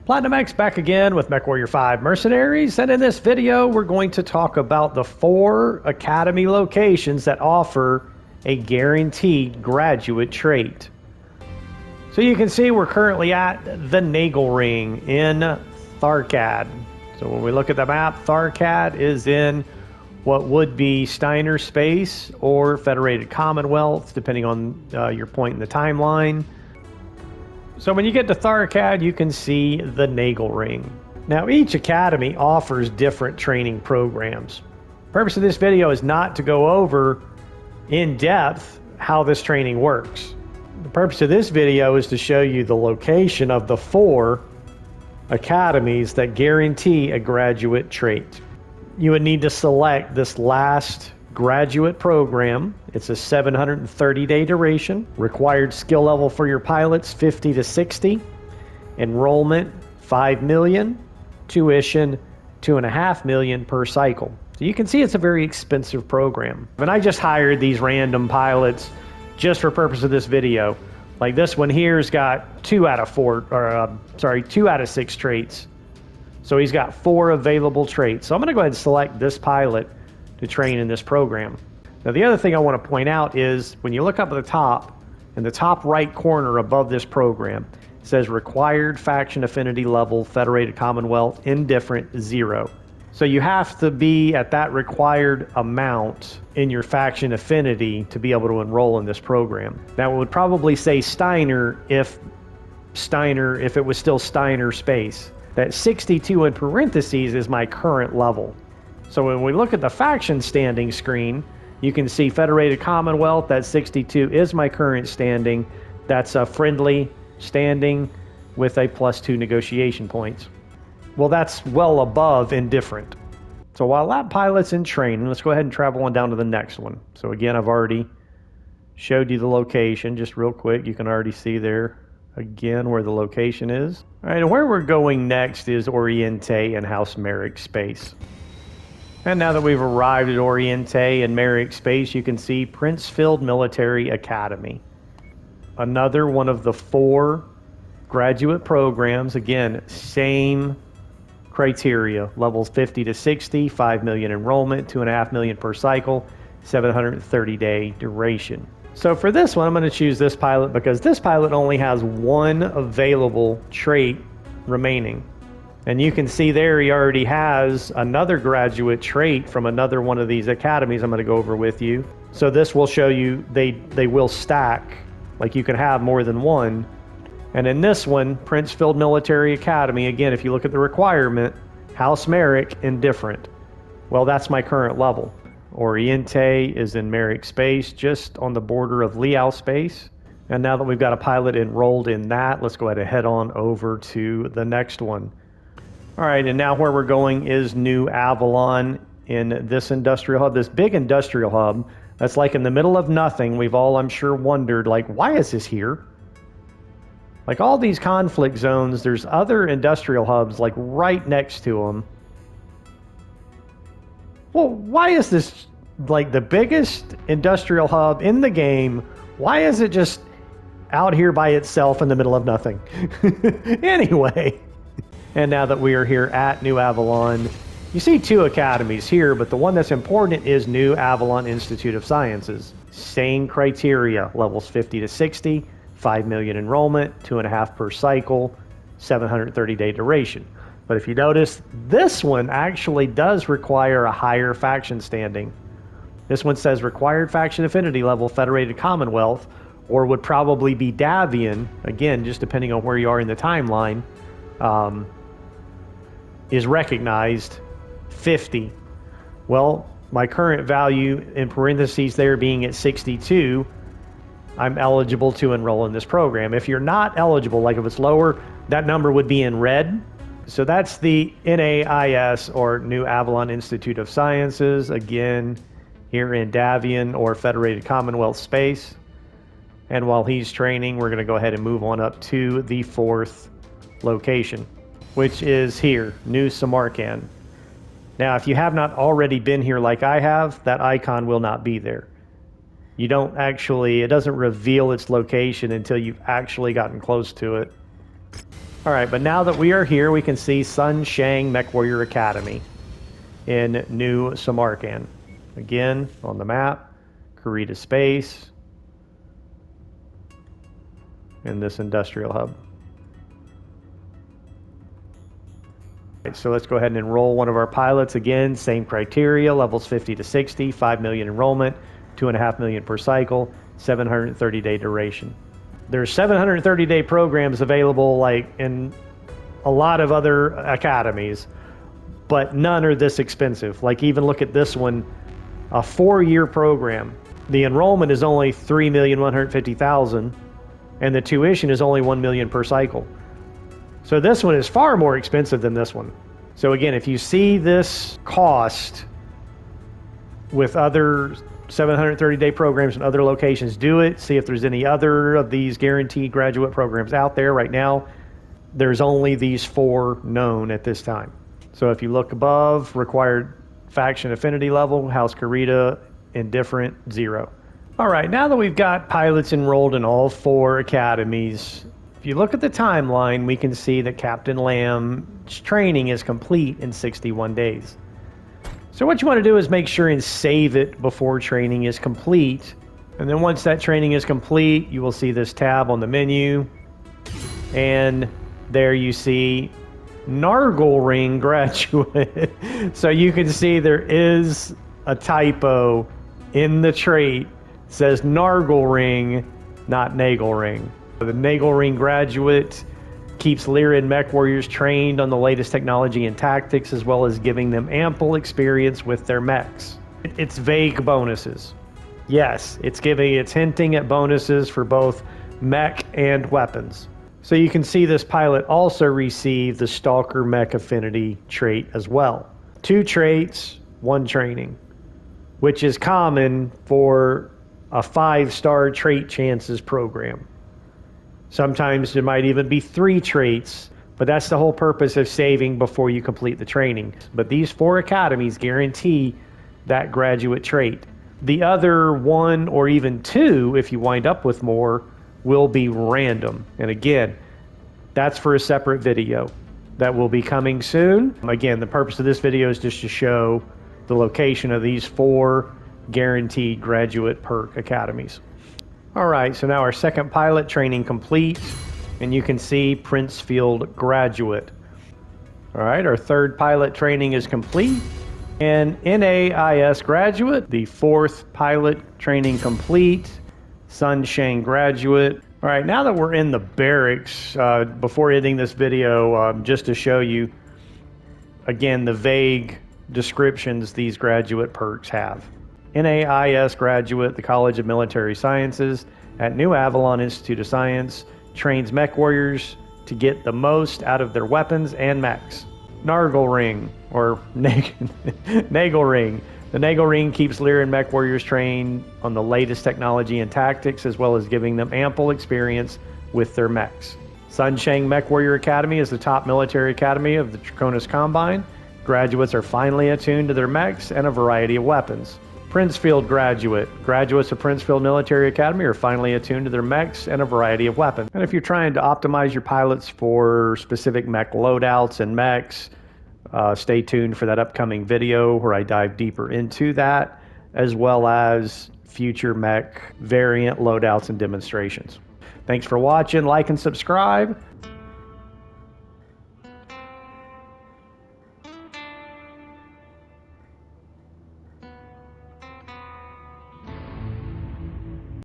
Platinum X back again with MechWarrior 5 Mercenaries, and in this video we're going to talk about the 4 academy locations that offer a guaranteed graduate trait. So you can see we're currently at the Nagelring in Tharcad. So when we look at the map, Tharcad is in what would be Steiner space or Federated Commonwealth, depending on your point in the timeline. So when you get to Tharcad, you can see the Nagelring. Now each academy offers different training programs. The purpose of this video is not to go over in depth how this training works. The purpose of this video is to show you the location of the 4 academies that guarantee a graduate trait. You would need to select this last graduate program. It's a 730-day duration. Required skill level for your pilots 50 to 60. Enrollment 5 million. Tuition 2.5 million per cycle. So you can see it's a very expensive program. And I just hired these random pilots just for purpose of this video. Like this one here's got 2 out of 6 traits. So he's got 4 available traits. So I'm going to go ahead and select this pilot to train in this program. Now the other thing I want to point out is when you look up at the top, in the top right corner above this program, it says required faction affinity level Federated Commonwealth indifferent 0. So you have to be at that required amount in your faction affinity to be able to enroll in this program. Now it would probably say Steiner if it was still Steiner space. That 62 in parentheses is my current level. So when we look at the faction standing screen, you can see Federated Commonwealth, that 62 is my current standing. That's a friendly standing with a +2 negotiation points. Well, that's well above indifferent. So while that pilot's in training, let's go ahead and travel on down to the next one. So again, I've already showed you the location, just real quick. You can already see there again where the location is. All right, and where we're going next is Oriente and House Merrick space. And now that we've arrived at Oriente and Merrick space, you can see Princefield Military Academy. Another one of the 4 graduate programs. Again, same criteria, levels 50 to 60, 5 million enrollment, 2.5 million per cycle, 730-day duration. So for this one, I'm going to choose this pilot because this pilot only has 1 available trait remaining. And you can see there he already has another graduate trait from another one of these academies I'm going to go over with you. So this will show you they will stack, like you can have more than 1. And in this one, Princefield Military Academy, again, if you look at the requirement, House Merrick, indifferent. Well, that's my current level. Oriente is in Merrick space, just on the border of Liao space. And now that we've got a pilot enrolled in that, let's go ahead and head on over to the next one. All right, and now where we're going is New Avalon in this industrial hub, this big industrial hub that's like in the middle of nothing. We've all, I'm sure, wondered, like, why is this here? Like all these conflict zones, there's other industrial hubs like right next to them. Well, why is this like the biggest industrial hub in the game? Why is it just out here by itself in the middle of nothing? Anyway. And now that we are here at New Avalon, you see 2 academies here, but the one that's important is New Avalon Institute of Sciences. Same criteria, levels 50 to 60, 5 million enrollment, 2.5 per cycle, 730-day duration. But if you notice, this one actually does require a higher faction standing. This one says required faction affinity level Federated Commonwealth, or would probably be Davian, again, just depending on where you are in the timeline, is recognized 50. Well, my current value in parentheses there being at 62, I'm eligible to enroll in this program. If you're not eligible, like if it's lower, that number would be in red. So that's the NAIC or New Avalon Institute of Sciences, again, here in Davian or Federated Commonwealth space. And while he's training, we're going to go ahead and move on up to the 4th location, which is here, New Samarkand. Now, if you have not already been here like I have, that icon will not be there. You don't actually, it doesn't reveal its location until you've actually gotten close to it. All right, but now that we are here, we can see Sunshang MechWarrior Academy in New Samarkand. Again, on the map, Kurita Space, in this industrial hub. Right, so let's go ahead and enroll one of our pilots. Again, same criteria, levels 50 to 60, 5 million enrollment, 2.5 million per cycle, 730-day duration. There's 730-day programs available like in a lot of other academies, but none are this expensive. Like even look at this one, a 4-year program. The enrollment is only 3,150,000 and the tuition is only 1 million per cycle. So this one is far more expensive than this one. So again, if you see this cost with other 730-day programs in other locations, do it. See if there's any other of these guaranteed graduate programs out there. Right now, there's only these 4 known at this time. So if you look above, required faction affinity level, House Kurita, indifferent, 0. All right, now that we've got pilots enrolled in all 4 academies, if you look at the timeline, we can see that Captain Lamb's training is complete in 61 days. So what you want to do is make sure and save it before training is complete. And then once that training is complete, you will see this tab on the menu. And there you see Nargelring Graduate. So you can see there is a typo in the trait. It says Nargelring, not Nagelring. The Nagelring Graduate keeps Lyra and MechWarriors trained on the latest technology and tactics, as well as giving them ample experience with their mechs. It's vague bonuses. Yes, it's hinting at bonuses for both mech and weapons. So you can see this pilot also received the Stalker Mech Affinity trait as well. 2 traits, 1 training, which is common for a 5-star trait chances program. Sometimes there might even be 3 traits, but that's the whole purpose of saving before you complete the training. But these 4 academies guarantee that graduate trait. The other 1 or even 2, if you wind up with more, will be random. And again, that's for a separate video that will be coming soon. Again, the purpose of this video is just to show the location of these 4 guaranteed graduate perk academies. All right, so now our second pilot training complete, and you can see Princefield Graduate. All right, our third pilot training is complete, and NAIC Graduate, the 4th pilot training complete, Sunshang Graduate. All right, now that we're in the barracks, before ending this video, just to show you, again, the vague descriptions these graduate perks have. NAIC Graduate, the College of Military Sciences at New Avalon Institute of Science, trains MechWarriors to get the most out of their weapons and mechs. Nargelring, or Nagelring. The Nagelring keeps Lyra and MechWarriors trained on the latest technology and tactics, as well as giving them ample experience with their mechs. Sunshang MechWarrior Academy is the top military academy of the Draconis Combine. Graduates are finely attuned to their mechs and a variety of weapons. Princefield Graduate. Graduates of Princefield Military Academy are finely attuned to their mechs and a variety of weapons. And if you're trying to optimize your pilots for specific mech loadouts and mechs, stay tuned for that upcoming video where I dive deeper into that, as well as future mech variant loadouts and demonstrations. Thanks for watching, like and subscribe.